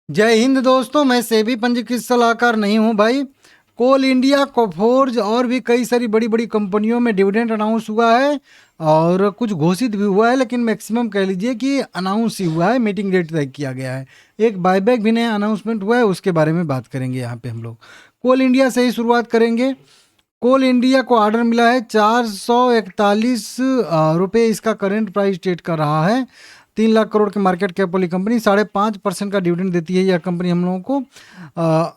जय हिंद दोस्तों, मैं सेबी पंजीकृत सलाहकार नहीं हूं भाई। कोल इंडिया, कोफोर्ज और भी कई सारी बड़ी बड़ी कंपनियों में डिविडेंड अनाउंस हुआ है और कुछ घोषित भी हुआ है, लेकिन मैक्सिमम कह लीजिए कि अनाउंस ही हुआ है, मीटिंग डेट तय किया गया है। एक बायबैक भी नया अनाउंसमेंट हुआ है, उसके बारे में बात करेंगे यहाँ पे हम लोग। कोल इंडिया से ही शुरुआत करेंगे। कोल इंडिया को ऑर्डर मिला है 441 रुपये, इसका करेंट प्राइस ट्रेड कर रहा है। 3 लाख करोड़ के मार्केट कैप वाली कंपनी, 5.5% का डिविडेंड देती है यह कंपनी हम लोगों को।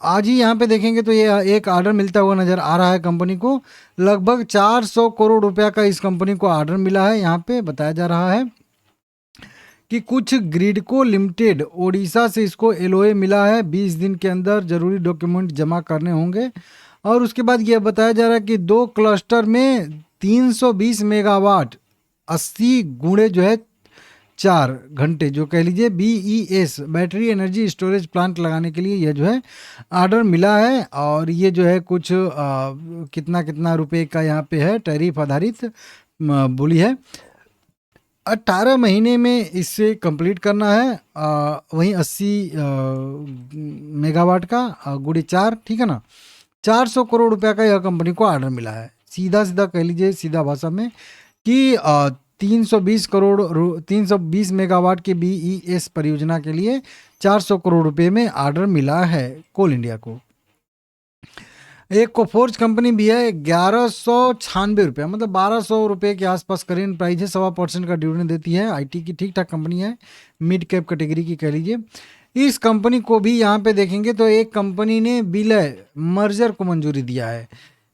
आज ही यहाँ पे देखेंगे तो ये एक ऑर्डर मिलता हुआ नज़र आ रहा है कंपनी को। लगभग 400 करोड़ रुपया का इस कंपनी को ऑर्डर मिला है। यहाँ पे बताया जा रहा है कि कुछ ग्रिडको लिमिटेड ओडिशा से इसको एलओए मिला है। 20 दिन के अंदर जरूरी डॉक्यूमेंट जमा करने होंगे। और उसके बाद यह बताया जा रहा है कि 2 क्लस्टर में 320 मेगावाट 80 गुणे जो है 4 घंटे, जो कह लीजिए BES battery energy storage plant लगाने के लिए यह जो है ऑर्डर मिला है। और ये जो है कुछ कितना कितना रुपए का यहाँ पे है, टैरिफ आधारित बोली है। 18 महीने में इससे कंप्लीट करना है। वहीं 80 मेगावाट का गुड़ी 4, ठीक है ना। 400 करोड़ रुपया का यह कंपनी को ऑर्डर मिला है। सीधा सीधा कह लीजिए, सीधा भाषा में, कि 320 मेगावाट के BES परियोजना के लिए 400 करोड़ रुपए में ऑर्डर मिला है कोल इंडिया को। एक कोफोर्ज कंपनी भी है, 1196 रुपये, मतलब 1200 रुपये के आसपास करेंट प्राइस है। 1.25% का डिविडेंड देती है। IT की ठीक ठाक कंपनी है, मिड कैप कैटेगरी की कह लीजिए। इस कंपनी को भी यहाँ पे देखेंगे तो एक कंपनी ने विलय मर्जर को मंजूरी दिया है।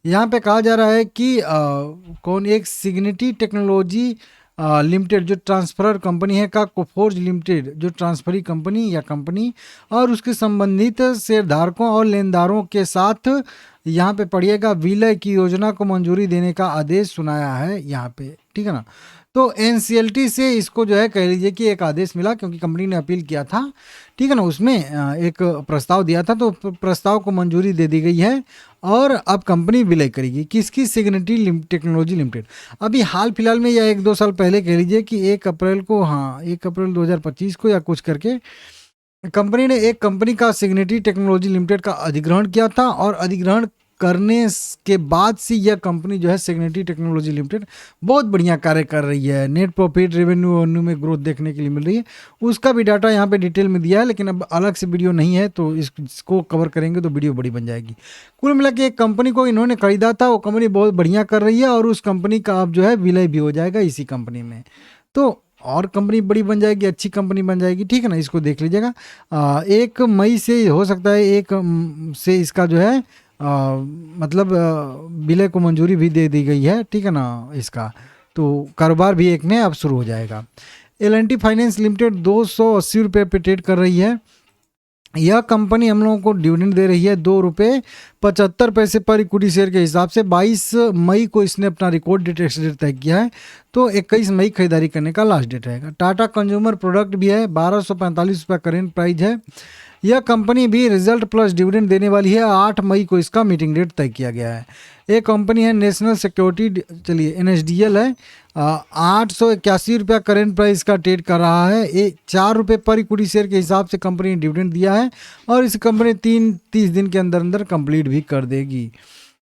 यहाँ पे कहा जा रहा है कि कौन, एक सिग्निटी टेक्नोलॉजी लिमिटेड जो ट्रांसफरर कंपनी है का कोफोर्ज लिमिटेड जो ट्रांसफरी कंपनी या कंपनी और उसके संबंधित शेयरधारकों और लेनदारों के साथ यहाँ पे पढ़िएगा विलय की योजना को मंजूरी देने का आदेश सुनाया है यहाँ पे, ठीक है ना। तो NCLT से इसको जो है कह लीजिए कि एक आदेश मिला, क्योंकि कंपनी ने अपील किया था, ठीक है ना। उसमें एक प्रस्ताव दिया था, तो प्रस्ताव को मंजूरी दे दी गई है और अब कंपनी विलय करेगी। किसकी? सिग्निटी टेक्नोलॉजी लिमिटेड। अभी हाल फिलहाल में या 1-2 साल पहले कह लीजिए कि 1 अप्रैल को, हाँ 1 अप्रैल 2025 को या कुछ करके, कंपनी ने एक कंपनी का सिग्निटी टेक्नोलॉजी लिमिटेड का अधिग्रहण किया था। और अधिग्रहण करने के बाद से यह कंपनी जो है सिग्निटी टेक्नोलॉजी लिमिटेड बहुत बढ़िया कार्य कर रही है। नेट प्रॉफिट, रेवेन्यू में ग्रोथ देखने के लिए मिल रही है। उसका भी डाटा यहाँ पे डिटेल में दिया है, लेकिन अब अलग से वीडियो नहीं है, तो इसको कवर करेंगे तो वीडियो बड़ी बन जाएगी। कुल मिला के एक कंपनी को इन्होंने खरीदा था, वो कंपनी बहुत बढ़िया कर रही है और उस कंपनी का अब जो है विलय भी हो जाएगा इसी कंपनी में। तो और कंपनी बड़ी बन जाएगी, अच्छी कंपनी बन जाएगी, ठीक है ना। इसको देख लीजिएगा। 1 मई से हो सकता है, 1 से इसका जो है मतलब विलय को मंजूरी भी दे दी गई है, ठीक है ना इसका। तो कारोबार भी 1 में अब शुरू हो जाएगा। L&T फाइनेंस लिमिटेड 280 रुपये पे ट्रेड कर रही है। यह कंपनी हम लोगों को डिविडेंड दे रही है 2.75 रुपये पर इक्विटी शेयर के हिसाब से। 22 मई को इसने अपना रिकॉर्ड डेट एक्स-डेट तय किया है, तो 21 मई खरीदारी करने का लास्ट डेट रहेगा। टाटा कंज्यूमर प्रोडक्ट भी है, 1245 रुपये करेंट प्राइस है। यह कंपनी भी रिजल्ट प्लस डिविडेंड देने वाली है। 8 मई को इसका मीटिंग डेट तय किया गया है। एक कंपनी है नेशनल सिक्योरिटी, चलिए NSDL है, 881 रुपया करेंट प्राइस का ट्रेड कर रहा है। 4 रुपये पर इक्विटी शेयर के हिसाब से कंपनी ने डिविडेंड दिया है और इस कंपनी 30 दिन के अंदर अंदर कंप्लीट भी कर देगी।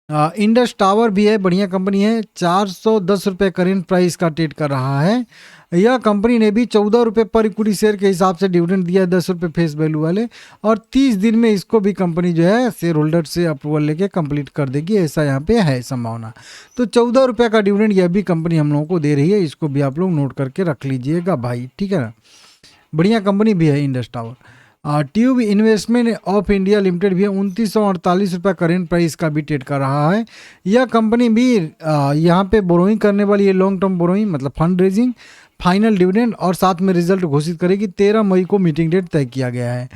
इंडस टावर भी है, बढ़िया कंपनी है, 410 रुपये करेंट प्राइस का ट्रेड कर रहा है। यह कंपनी ने भी 14 रुपये पर इक्विटी शेयर के हिसाब से डिविडेंड दिया है, 10 रुपये फेस वैल्यू वाले। और 30 दिन में इसको भी कंपनी जो है शेयर होल्डर से अप्रूवल लेके कंप्लीट कर देगी, ऐसा यहाँ पे है संभावना। तो 14 रुपये का डिविडेंड यह भी कंपनी हम लोगों को दे रही है, इसको भी आप लोग नोट करके रख लीजिएगा भाई, ठीक है ना। बढ़िया कंपनी भी है Indus tower. Tube investment of India limited भी है, 2948 रुपये करेंट प्राइस का भी ट्रेड कर रहा है। यह कंपनी भी यहाँ पे बोरोइंग करने वाली है, लॉन्ग टर्म बोरोइंग, मतलब फंड रेजिंग, फाइनल डिविडेंड और साथ में रिजल्ट घोषित करेगी। 13 मई को मीटिंग डेट तय किया गया है।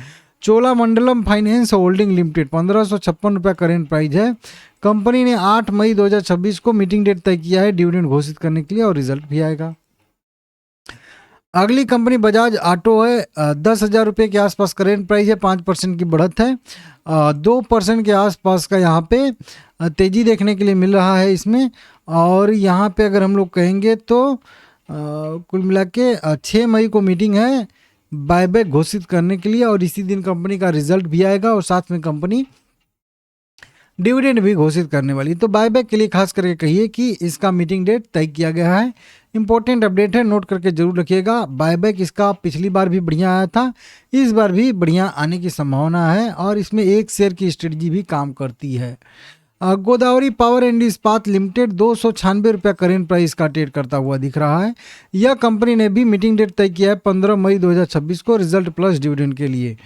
चोलामंडलम फाइनेंस होल्डिंग लिमिटेड 1556 रुपये करेंट प्राइस है। कंपनी ने 8 मई 2026 को मीटिंग डेट तय किया है डिविडेंड घोषित करने के लिए और रिजल्ट भी आएगा। अगली कंपनी बजाज ऑटो है, 10,000 रुपये के आसपास करेंट प्राइस है, 5% की बढ़त है। 2% के आसपास का यहाँ पे तेज़ी देखने के लिए मिल रहा है इसमें। और यहाँ पे अगर हम लोग कहेंगे तो कुल मिला के 6 मई को मीटिंग है, बायबैक घोषित करने के लिए, और इसी दिन कंपनी का रिजल्ट भी आएगा और साथ में कंपनी डिविडेंड भी घोषित करने वाली। तो बायबैक के लिए खास करके कहिए कि इसका मीटिंग डेट तय किया गया है। इंपॉर्टेंट अपडेट है, नोट करके जरूर रखिएगा। बायबैक इसका पिछली बार भी बढ़िया आया था, इस बार भी बढ़िया आने की संभावना है और इसमें एक शेयर की स्ट्रेटजी भी काम करती है। गोदावरी पावर एंड इस्पात लिमिटेड 296 रुपया करेंट प्राइस का ट्रेड करता हुआ दिख रहा है। यह कंपनी ने भी मीटिंग डेट तय किया है 15 मई 2026 को रिजल्ट प्लस डिविडेंड के लिए।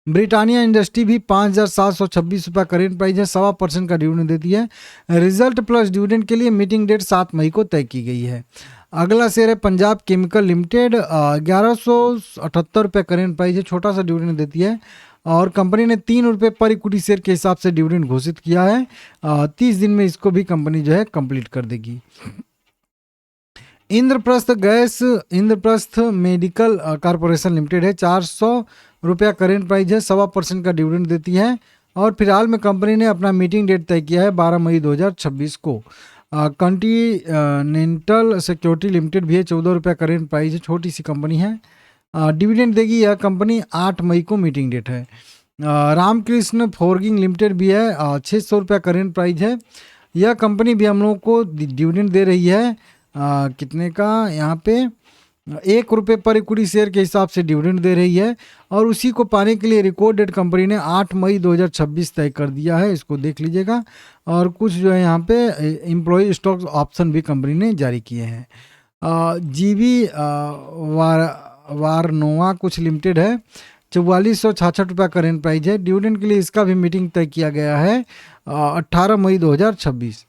ब्रिटानिया इंडस्ट्री भी 5,726 रुपया करेंट प्राइस है, 1.25% का डिविडेंड देती है। रिजल्ट प्लस डिविडेंड के लिए मीटिंग डेट 7 मई को तय की गई है। अगला शेयर है पंजाब केमिकल लिमिटेड, 1178 रुपये करेंट प्राइस है, छोटा सा डिविडेंड देती है और कंपनी ने 3 रुपये पर इक्विटी शेयर के हिसाब से डिविडेंड घोषित किया है। 30 दिन में इसको भी कंपनी जो है कंप्लीट कर देगी। इंद्रप्रस्थ मेडिकल कॉरपोरेशन लिमिटेड है, 400 रुपया करेंट प्राइस है, 1.25% का डिविडेंड देती है और फिलहाल में कंपनी ने अपना मीटिंग डेट तय किया है 12 मई 2026 को। कॉन्टिनेंटल सिक्योरिटी लिमिटेड भी है, 14 रुपया करेंट प्राइस है, छोटी सी कंपनी है। डिविडेंड देगी यह कंपनी, 8 मई को मीटिंग डेट है। रामकृष्ण फोर्गिंग लिमिटेड भी है, 600 रुपया करेंट प्राइस है। यह कंपनी भी हम लोगों को डिविडेंड दे रही है, कितने का, यहाँ पे 1 रुपये पर इक्विटी शेयर के हिसाब से डिविडेंड दे रही है और उसी को पाने के लिए रिकॉर्ड डेट कंपनी ने 8 मई 2026 तय कर दिया है, इसको देख लीजिएगा। और कुछ जो है यहाँ पे एम्प्लॉय स्टॉक ऑप्शन भी कंपनी ने जारी किए हैं। जीवी वारनोवा कुछ लिमिटेड है, 4466 रुपया करेंट प्राइस है। डिविडेंड के लिए इसका भी मीटिंग तय किया गया है 18 मई 2026।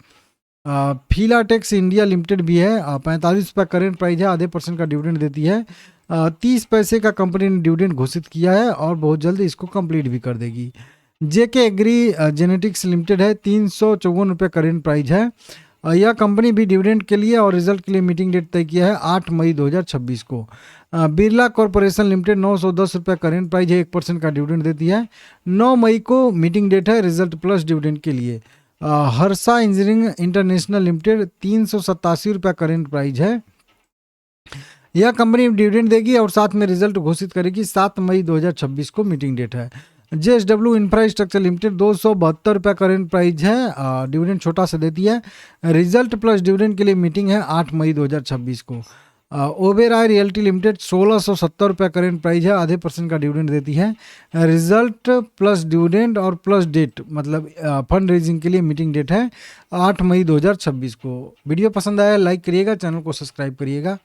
फिलाटेक्स इंडिया लिमिटेड भी है, 45 रुपया करेंट प्राइस है, आधे % का डिविडेंड देती है। 30 पैसे का कंपनी ने डिविडेंड घोषित किया है और बहुत जल्द इसको कंप्लीट भी कर देगी। जेके एग्री जेनेटिक्स लिमिटेड है, 354 रुपये करेंट प्राइस है। यह कंपनी भी डिविडेंड के लिए और रिजल्ट के लिए मीटिंग डेट तय किया है 8 मई 2026 को। बिरला कॉरपोरेशन लिमिटेड 910 रुपये करेंट प्राइस है, 1% का डिविडेंड देती है। 9 मई को मीटिंग डेट है रिजल्ट प्लस डिविडेंड के लिए। हर्षा इंजीनियरिंग इंटरनेशनल लिमिटेड 387 रुपया करेंट प्राइस है। यह कंपनी डिविडेंड देगी और साथ में रिजल्ट घोषित करेगी, 7 मई 2026 को मीटिंग डेट है। JSW इंफ्रास्ट्रक्चर लिमिटेड 272 रुपया करेंट प्राइस है, डिविडेंड छोटा सा देती है। रिजल्ट प्लस डिविडेंड के लिए मीटिंग है 8 मई 2026 को। ओबेरॉय रियल्टी लिमिटेड 1670 रुपया करेंट प्राइस है, आधे % का डिविडेंड देती है। रिजल्ट प्लस डिविडेंड और प्लस डेट मतलब फंड रेजिंग के लिए मीटिंग डेट है 8 मई 2026 को। वीडियो पसंद आया लाइक करिएगा, चैनल को सब्सक्राइब करिएगा।